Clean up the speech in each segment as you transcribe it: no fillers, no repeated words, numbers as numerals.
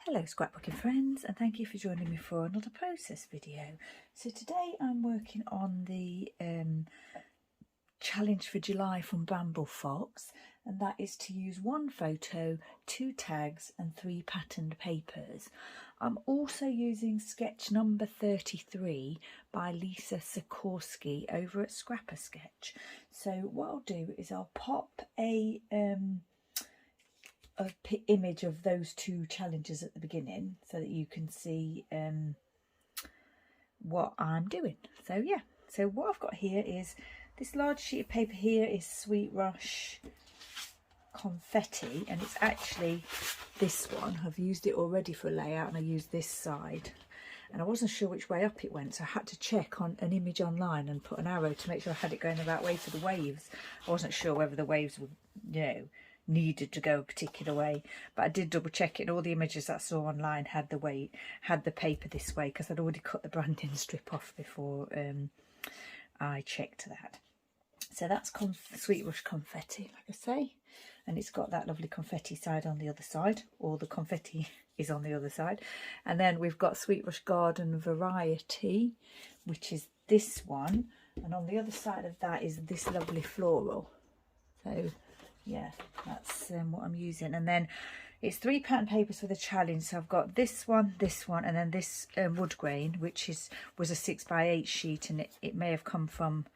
Hello scrapbooking friends, and thank you for joining me for another process video. So today I'm working on the challenge for July from Bramble Fox, and that is to use 1 photo, 2 tags and 3 patterned papers. I'm also using Sketch No.33 by Lisa Sikorsky over at Scrapper Sketch. So what I'll do is I'll pop a image of those 2 challenges at the beginning so that you can see what I'm doing. So yeah, so what I've got here is this large sheet of paper. Here is Sweet Rush confetti, and it's actually this one. I've used it already for a layout, and I used this side, and I wasn't sure which way up it went, so I had to check on an image online and put an arrow to make sure I had it going the right way for the waves. I wasn't sure whether the waves were, needed to go a particular way, but I did double check it, and all the images that I saw online had the paper this way, because I'd already cut the branding strip off before I checked that. So that's Sweet Rush confetti, like I say, and it's got that lovely confetti side on the other side, or the confetti is on the other side. And then we've got Sweet Rush Garden Variety, which is this one, and on the other side of that is this lovely floral. So yeah, that's what I'm using. And then it's 3 pattern papers for the challenge. So I've got this one, and then this wood grain, which was a 6x8 sheet, and it may have come from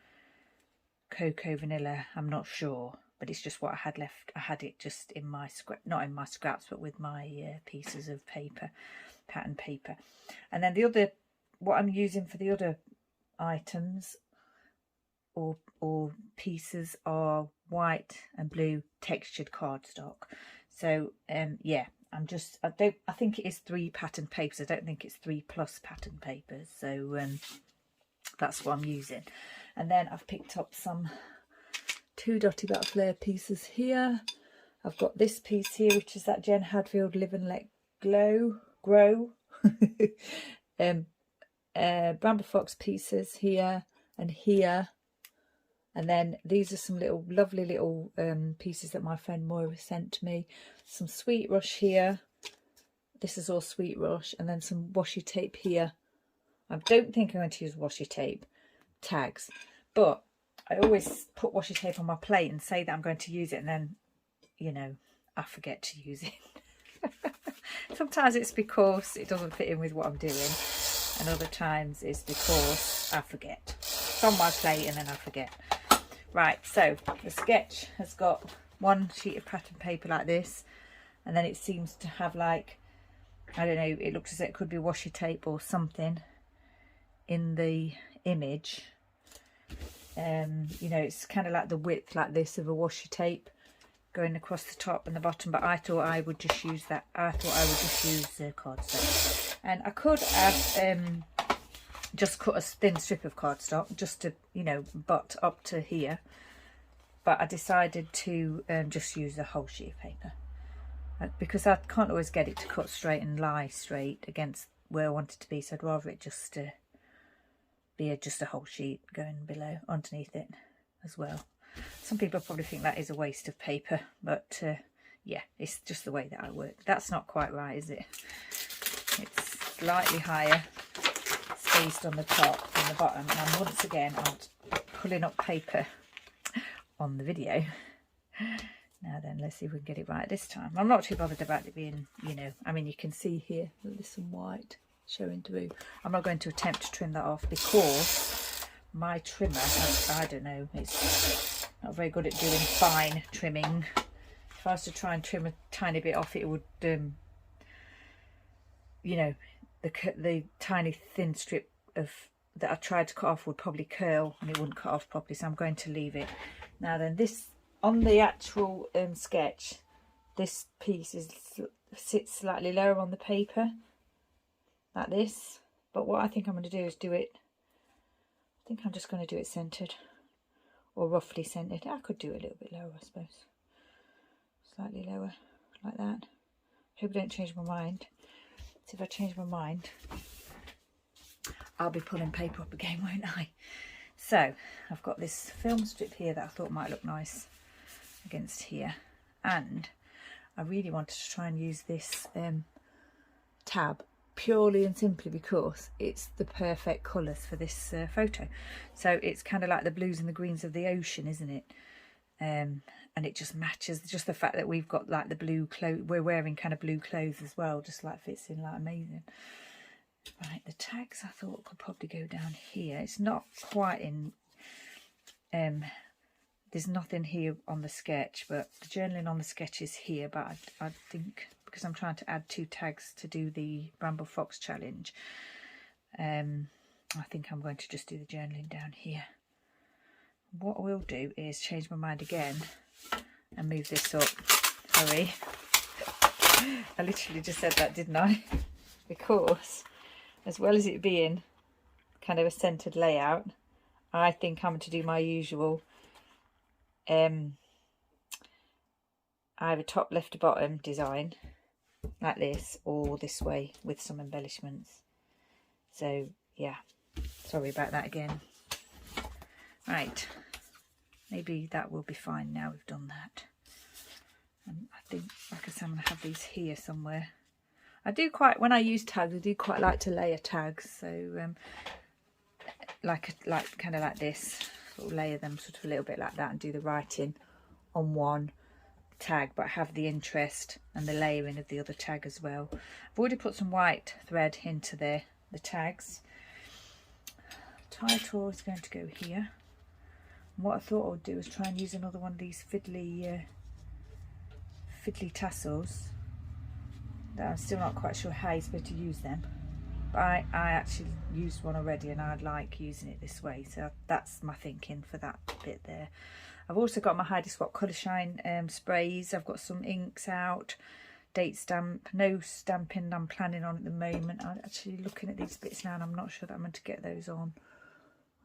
Cocoa Vanilla, I'm not sure, but it's just what I had left. I had it just in my not in my scraps, but with my pieces of paper, pattern paper. And then the other, what I'm using for the other items or pieces are white and blue textured cardstock. So yeah, I think it is 3 pattern papers. I don't think it's 3 plus pattern papers. So that's what I'm using. And then I've picked up some 2 Dotty Bat Flare pieces here. I've got this piece here, which is that Jen Hadfield Live and Let Grow Bramble Fox pieces here and here. And then these are some lovely little pieces that my friend Moira sent to me. Some Sweet Rush here. This is all Sweet Rush. And then some washi tape here. I don't think I'm going to use washi tape tags, but I always put washi tape on my plate and say that I'm going to use it, and then, I forget to use it. Sometimes it's because it doesn't fit in with what I'm doing, and other times it's because I forget. It's on my plate and then I forget. Right, so the sketch has got 1 sheet of pattern paper like this, and then it seems to have, like, I don't know, it looks as if it could be washi tape or something in the image. It's kind of like the width like this of a washi tape going across the top and the bottom, but I thought I would just use that. I thought I would just use cardstock, and I could have just cut a thin strip of cardstock just to, butt up to here, but I decided to just use a whole sheet of paper because I can't always get it to cut straight and lie straight against where I want it to be, so I'd rather it just be just a whole sheet going below underneath it as well. Some people probably think that is a waste of paper, but yeah, it's just the way that I work. That's not quite right, is it? It's slightly higher spaced on the top and the bottom, and once again I'm pulling up paper on the video. Now then, let's see if we can get it right this time. I'm not too bothered about it being, I mean, you can see here there's some white showing through. I'm not going to attempt to trim that off because my trimmer, I don't know, it's not very good at doing fine trimming. If I was to try and trim a tiny bit off, it would, the tiny thin strip that I tried to cut off would probably curl and it wouldn't cut off properly, so I'm going to leave it. Now then, this on the actual sketch, this piece sits slightly lower on the paper like this, but what I think I'm going to do is I think I'm just going to do it centered or roughly centered. I could do it a little bit lower, I suppose, slightly lower like that. Hope I don't change my mind. So if I change my mind, I'll be pulling paper up again, won't I? So I've got this film strip here that I thought might look nice against here, and I really wanted to try and use this tab purely and simply because it's the perfect colours for this photo. So it's kind of like the blues and the greens of the ocean, isn't it? And it just matches, just the fact that we've got like the blue clothes, we're wearing kind of blue clothes as well, just like fits in like amazing. Right, the tags I thought could probably go down here. It's not quite in, there's nothing here on the sketch, but the journaling on the sketch is here. But I think because I'm trying to add 2 tags to do the Bramble Fox challenge, I think I'm going to just do the journaling down here. What we'll do is change my mind again and move this up. Sorry, I literally just said that, didn't I? Because as well as it being kind of a centered layout, I think I'm going to do my usual either top, left to bottom design like this, or this way with some embellishments. So yeah, sorry about that again. Right, maybe that will be fine now we've done that. And I think, like I said, I'm going to have these here somewhere. I do quite, when I use tags, I do quite like to layer tags. So like kind of like this, sort of layer them sort of a little bit like that and do the writing on one tag, but have the interest and the layering of the other tag as well. I've already put some white thread into the tags. Title is going to go here. And what I thought I would do is try and use another one of these fiddly tassels that I'm still not quite sure how you're supposed to use them, but I actually used one already and I'd like using it this way, so that's my thinking for that bit there. I've also got my Heidi Swap Colour Shine sprays. I've got some inks out, date stamp, no stamping I'm planning on at the moment. I'm actually looking at these bits now and I'm not sure that I'm going to get those on.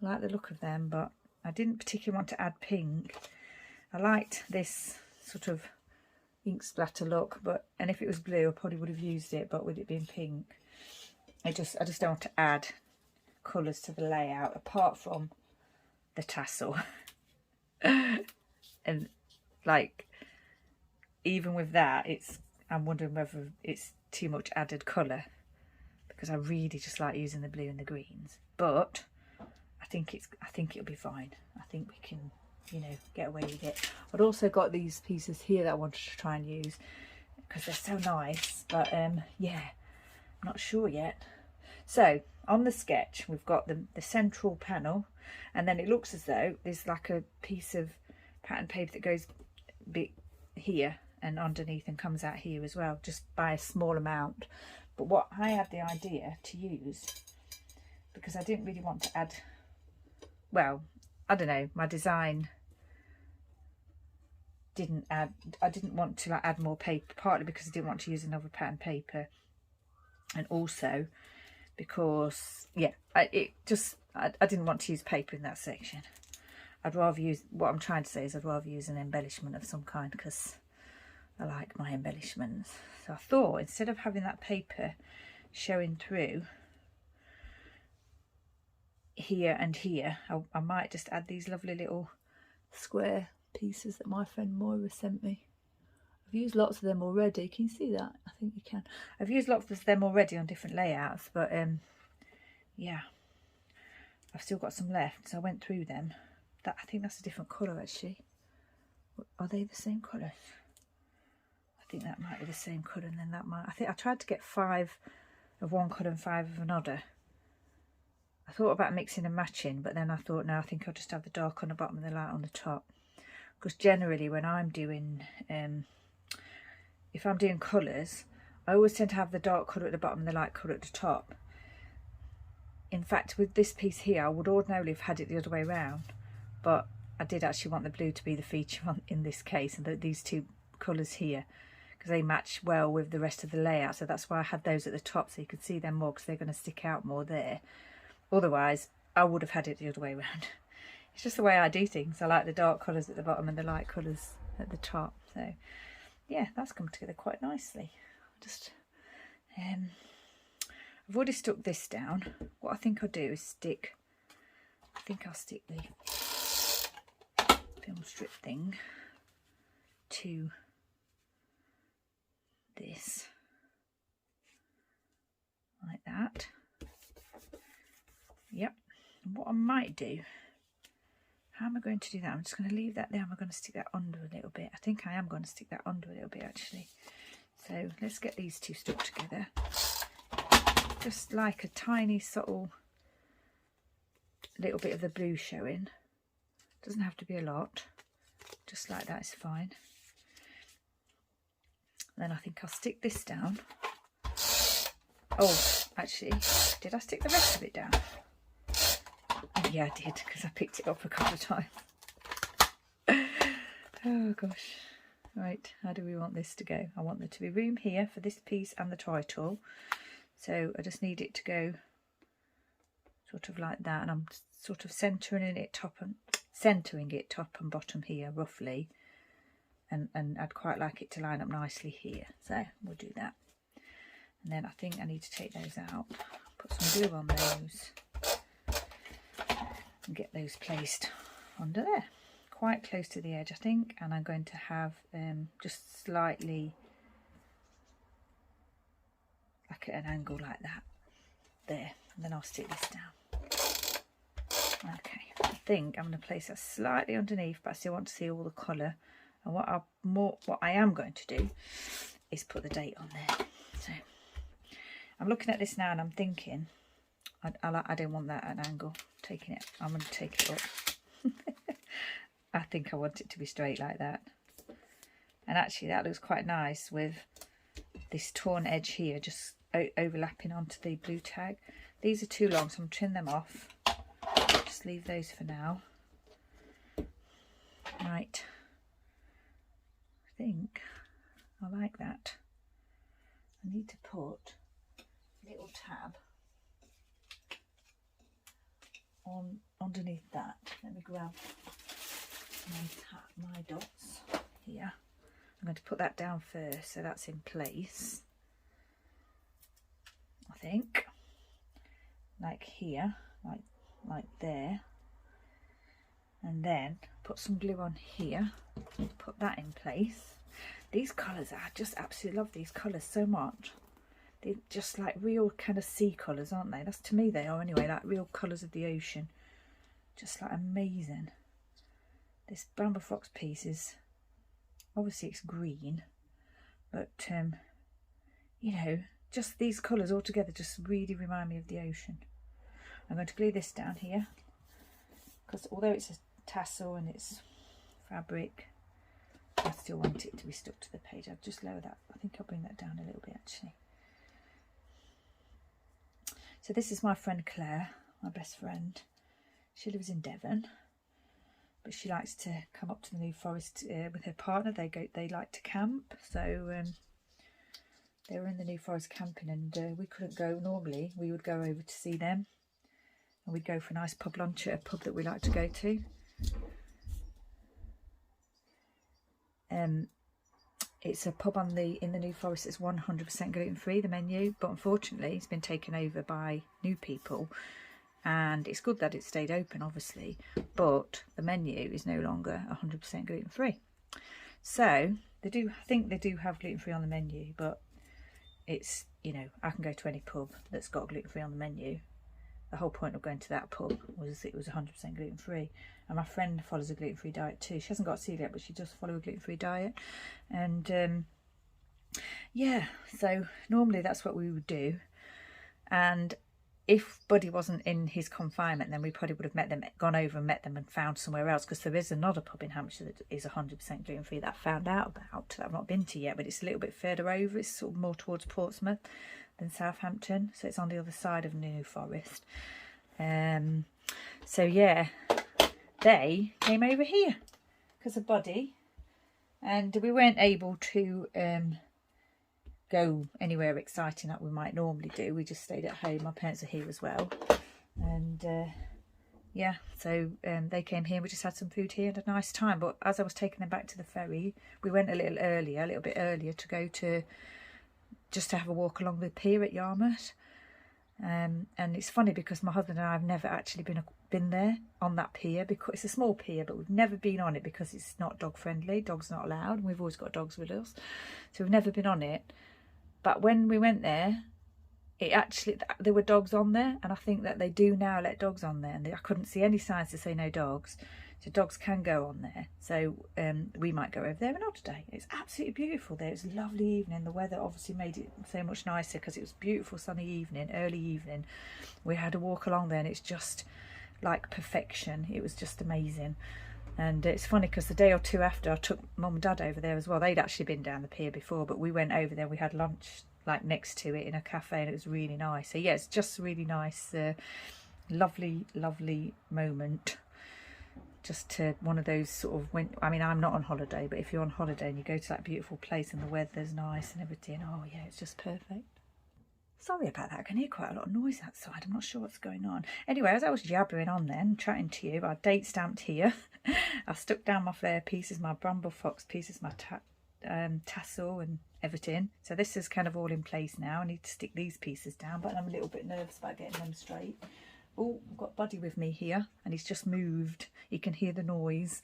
I like the look of them, but I didn't particularly want to add pink. I liked this sort of ink splatter look, and if it was blue I probably would have used it, but with it being pink, I just don't want to add colours to the layout apart from the tassel. And like, even with that, I'm wondering whether it's too much added colour, because I really just like using the blue and the greens. But I think it'll be fine. I think we can, you know, get away with it. I'd also got these pieces here that I wanted to try and use because they're so nice, but yeah, I'm not sure yet. So on the sketch we've got the central panel, and then it looks as though there's like a piece of pattern paper that goes a bit here and underneath and comes out here as well, just by a small amount. But what I had the idea to use, because I didn't really want to add, well, I don't know, my design didn't add, I didn't want to like add more paper, partly because I didn't want to use another pattern paper, and also because, yeah, I didn't want to use paper in that section. I'd rather use, what I'm trying to say is I'd rather use an embellishment of some kind, because I like my embellishments. So I thought, instead of having that paper showing through here and here, I might just add these lovely little square pieces that my friend Moira sent me. I've used lots of them already. Can you see that? I think you can. I've used lots of them already on different layouts, but yeah, I've still got some left, so I went through them. That, I think that's a different colour actually. Are they the same colours? I think that might be the same colour, and then that might, I think I tried to get 5 of one colour and 5 of another. I thought about mixing and matching, but then I thought, no, I think I'll just have the dark on the bottom and the light on the top. Because generally when I'm doing, if I'm doing colours, I always tend to have the dark colour at the bottom and the light colour at the top. In fact, with this piece here, I would ordinarily have had it the other way around, but I did actually want the blue to be the feature in this case, and these two colours here, because they match well with the rest of the layout. So that's why I had those at the top, so you could see them more, because they're going to stick out more there. Otherwise, I would have had it the other way around. It's just the way I do things. I like the dark colours at the bottom and the light colours at the top. So yeah, that's come together quite nicely. Just I've already stuck this down. What I think I'll do is stick, I think I'll stick the film strip thing to this. like that. Yep. And what I might do, how am I going to do that? I'm just going to leave that there. I'm going to stick that under a little bit. I think I am going to stick that under a little bit actually. So let's get these two stuck together. Just like a tiny subtle little bit of the blue showing. Doesn't have to be a lot. Just like that is fine. Then I think I'll stick this down. Oh, actually, did I stick the rest of it down? Oh, yeah, I did, because I picked it up a couple of times. Oh, gosh. Right, how do we want this to go? I want there to be room here for this piece and the title. So I just need it to go sort of like that. And I'm sort of centering it top and bottom here, roughly. And I'd quite like it to line up nicely here. So we'll do that. And then I think I need to take those out, put some glue on those and get those placed under there, quite close to the edge I think. And I'm going to have just slightly like at an angle like that there, and then I'll stick this down. Okay, I think I'm going to place that slightly underneath, but I still want to see all the colour. And what I am going to do is put the date on there. So I'm looking at this now and I'm thinking, I don't want that at an angle. Taking it, I'm going to take it up. I think I want it to be straight like that. And actually that looks quite nice with this torn edge here just overlapping onto the blue tag. These are too long, so I'm going to trim them off. Just leave those for now. Right. I think I like that. I need to put a little tab on underneath that. Let me grab my dots here. I'm going to put that down first so that's in place. I think like here, like there, and then put some glue on here, put that in place. These colours, I just absolutely love these colours so much. They're just like real kind of sea colours, aren't they? That's, to me they are anyway, like real colours of the ocean. Just like amazing. This Bramble Fox piece is, obviously it's green, but you know, just these colours all together just really remind me of the ocean. I'm going to glue this down here because although it's a tassel and it's fabric, I still want it to be stuck to the page. I'll just lower that. I think I'll bring that down a little bit actually. So this is my friend Claire, my best friend. She lives in Devon, but she likes to come up to the New Forest with her partner. They like to camp, so they were in the New Forest camping, and we couldn't go. Normally we would go over to see them, and we'd go for a nice pub lunch at a pub that we like to go to. It's a pub in the New Forest that's 100% gluten-free, the menu, but unfortunately it's been taken over by new people, and it's good that it stayed open obviously, but the menu is no longer 100% gluten-free. So I think they do have gluten-free on the menu, but it's, you know, I can go to any pub that's got gluten-free on the menu. The whole point of going to that pub was it was 100% gluten-free. And my friend follows a gluten-free diet too. She hasn't got celiac, but she does follow a gluten-free diet. And yeah, so normally that's what we would do. And if Buddy wasn't in his confinement, then we probably would have gone over and met them and found somewhere else, because there is another pub in Hampshire that is 100% gluten-free that I found out about, that I've not been to yet, but it's a little bit further over. It's sort of more towards Portsmouth than Southampton, so it's on the other side of New Forest. So yeah, they came over here because of Buddy, and we weren't able to go anywhere exciting like we might normally do. We just stayed at home. My parents are here as well, and yeah, so they came here. We just had some food here and a nice time. But as I was taking them back to the ferry, we went a little bit earlier to go to just to have a walk along the pier at Yarmouth. And it's funny because my husband and I have never actually been there on that pier, because it's a small pier, but we've never been on it because it's not dog friendly. Dogs not allowed, and we've always got dogs with us, so we've never been on it. But when we went there, it actually, there were dogs on there, and I think that they do now let dogs on there, and I couldn't see any signs to say no dogs, so dogs can go on there. So we might go over there another day. It's absolutely beautiful there. It's a lovely evening. The weather obviously made it so much nicer because it was beautiful sunny evening, early evening. We had a walk along there, and it's just like perfection. It was just amazing. And it's funny because the day or two after, I took mum and dad over there as well. They'd actually been down the pier before, but we went over there. We had lunch like next to it in a cafe, and it was really nice. So yeah, it's just really nice, lovely moment. Just one of those sort of, when, I mean, I'm not on holiday, but if you're on holiday and you go to that beautiful place and the weather's nice and everything, oh yeah, it's just perfect. Sorry about that, I can hear quite a lot of noise outside. I'm not sure what's going on. Anyway, as I was jabbering on then, chatting to you, I date stamped here. I stuck down my flare pieces, my Bramble Fox pieces, my tassel and everything. So this is kind of all in place now. I need to stick these pieces down, but I'm a little bit nervous about getting them straight. Oh, I've got Buddy with me here, and he's just moved. He can hear the noise.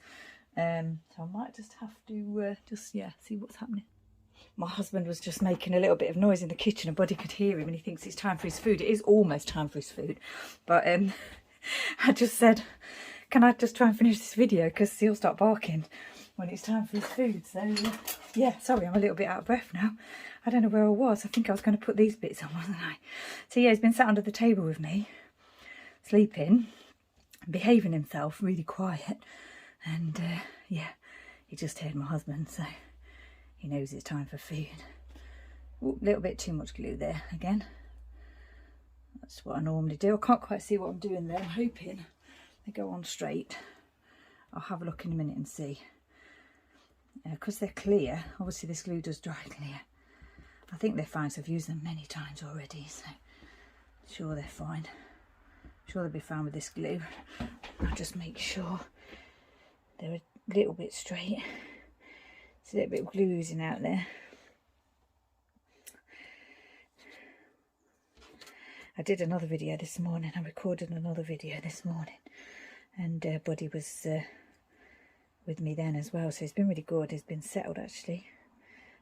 So I might just have to see what's happening. My husband was just making a little bit of noise in the kitchen, and Buddy could hear him, and he thinks it's time for his food. It is almost time for his food, but I just said, can I just try and finish this video, because he'll start barking when it's time for his food. So yeah, sorry, I'm a little bit out of breath now. I don't know where I was. I think I was going to put these bits on, wasn't I? So yeah, he's been sat under the table with me, sleeping, behaving himself, really quiet, and yeah, he just heard my husband, so he knows it's time for food. Ooh, a little bit too much glue there again. That's what I normally do. I can't quite see what I'm doing there. I'm hoping they go on straight. I'll have a look in a minute and see. Because they're clear, obviously this glue does dry clear. I think they're fine, so I've used them many times already, so sure they're fine. Sure they'll be fine with this glue. I'll just make sure they're a little bit straight. It's a little bit of glue oozing out there. I did another video this morning. I recorded another video this morning, and Buddy was with me then as well, so he's been really good. He's been settled actually.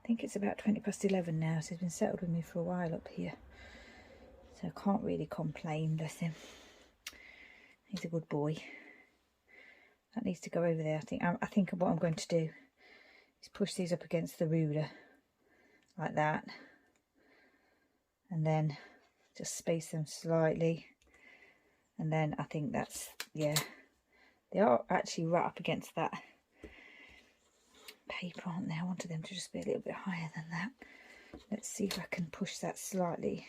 I think it's about 11:20 now, so he's been settled with me for a while up here. So I can't really complain, bless him. He's a good boy. That needs to go over there. I think what I'm going to do is push these up against the ruler like that, and then just space them slightly, and then I think that's, yeah, they are actually right up against that paper, aren't they? I wanted them to just be a little bit higher than that. Let's see if I can push that slightly,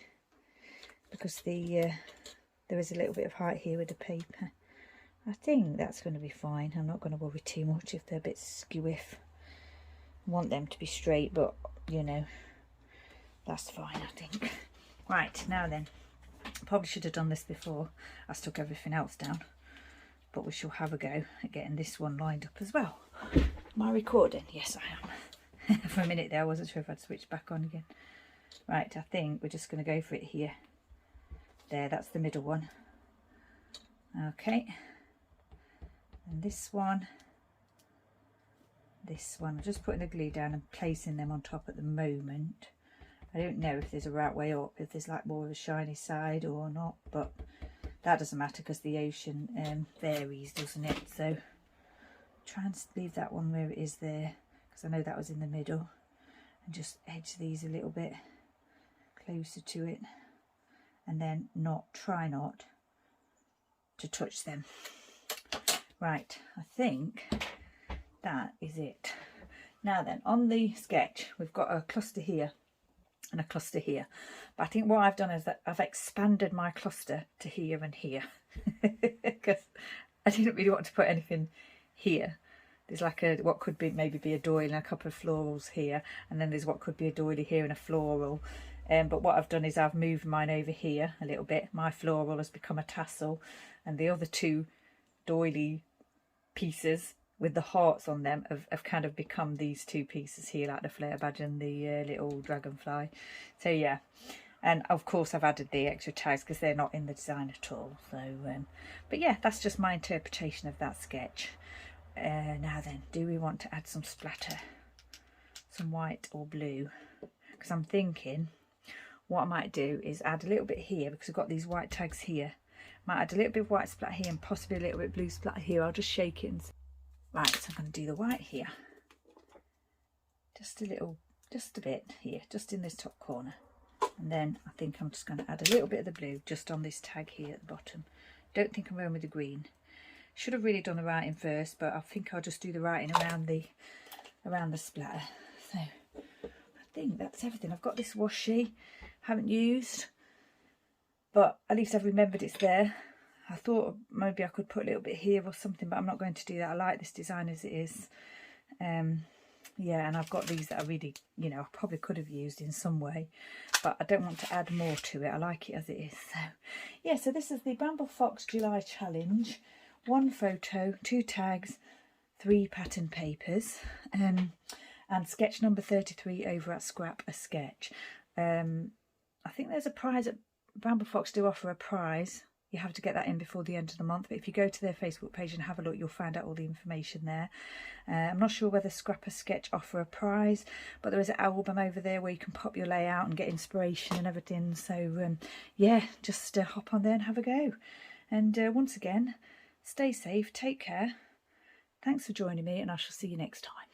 because there is a little bit of height here with the paper. I think that's going to be fine. I'm not going to worry too much if they're a bit skew-iff. I want them to be straight, but you know, that's fine, I think. Right, now then, probably should have done this before I stuck everything else down, but we shall have a go at getting this one lined up as well. Am I recording? Yes, I am. For a minute there I wasn't sure if I'd switch back on again. Right, I think we're just going to go for it here. There, that's the middle one. Okay, and this one, I'm just putting the glue down and placing them on top at the moment. I don't know if there's a right way up, if there's like more of a shiny side or not, but that doesn't matter because the ocean varies, doesn't it? So try and leave that one where it is there, because I know that was in the middle, and just edge these a little bit closer to it, and then try not to touch them. Right, I think that is it. Now then, on the sketch we've got a cluster here and a cluster here, but I think what I've done is that I've expanded my cluster to here and here because I didn't really want to put anything here. There's like what could be maybe be a doily and a couple of florals here, and then there's what could be a doily here and a floral. But what I've done is I've moved mine over here a little bit. My floral has become a tassel, and the other two doily pieces with the hearts on them have kind of become these two pieces here, like the flare badge and the little dragonfly. So yeah, and of course I've added the extra tags because they're not in the design at all. So but yeah, that's just my interpretation of that sketch. Now then, do we want to add some splatter, some white or blue? Because I'm thinking what I might do is add a little bit here, because I've got these white tags here. I might add a little bit of white splatter here and possibly a little bit of blue splatter here. I'll just shake it and see. Right, so I'm going to do the white here. Just a little, just a bit here, just in this top corner. And then I think I'm just going to add a little bit of the blue just on this tag here at the bottom. Don't think I'm going with the green. Should have really done the writing first, but I think I'll just do the writing around the splatter. So I think that's everything. I've got this washi, haven't used, but at least I've remembered it's there. I thought maybe I could put a little bit here or something, but I'm not going to do that. I like this design as it is. Yeah, and I've got these that I really, you know, I probably could have used in some way, but I don't want to add more to it. I like it as it is. So yeah, so this is the Bramble Fox July challenge. 1 photo, 2 tags, 3 pattern papers, and sketch number 33 over at Scrap a Sketch. I think there's a prize at Bramble Fox. Do offer a prize. You have to get that in before the end of the month, but if you go to their Facebook page and have a look, you'll find out all the information there. I'm not sure whether Scrap a Sketch offer a prize, but there is an album over there where you can pop your layout and get inspiration and everything. So yeah, just hop on there and have a go. And once again, stay safe, take care. Thanks for joining me, and I shall see you next time.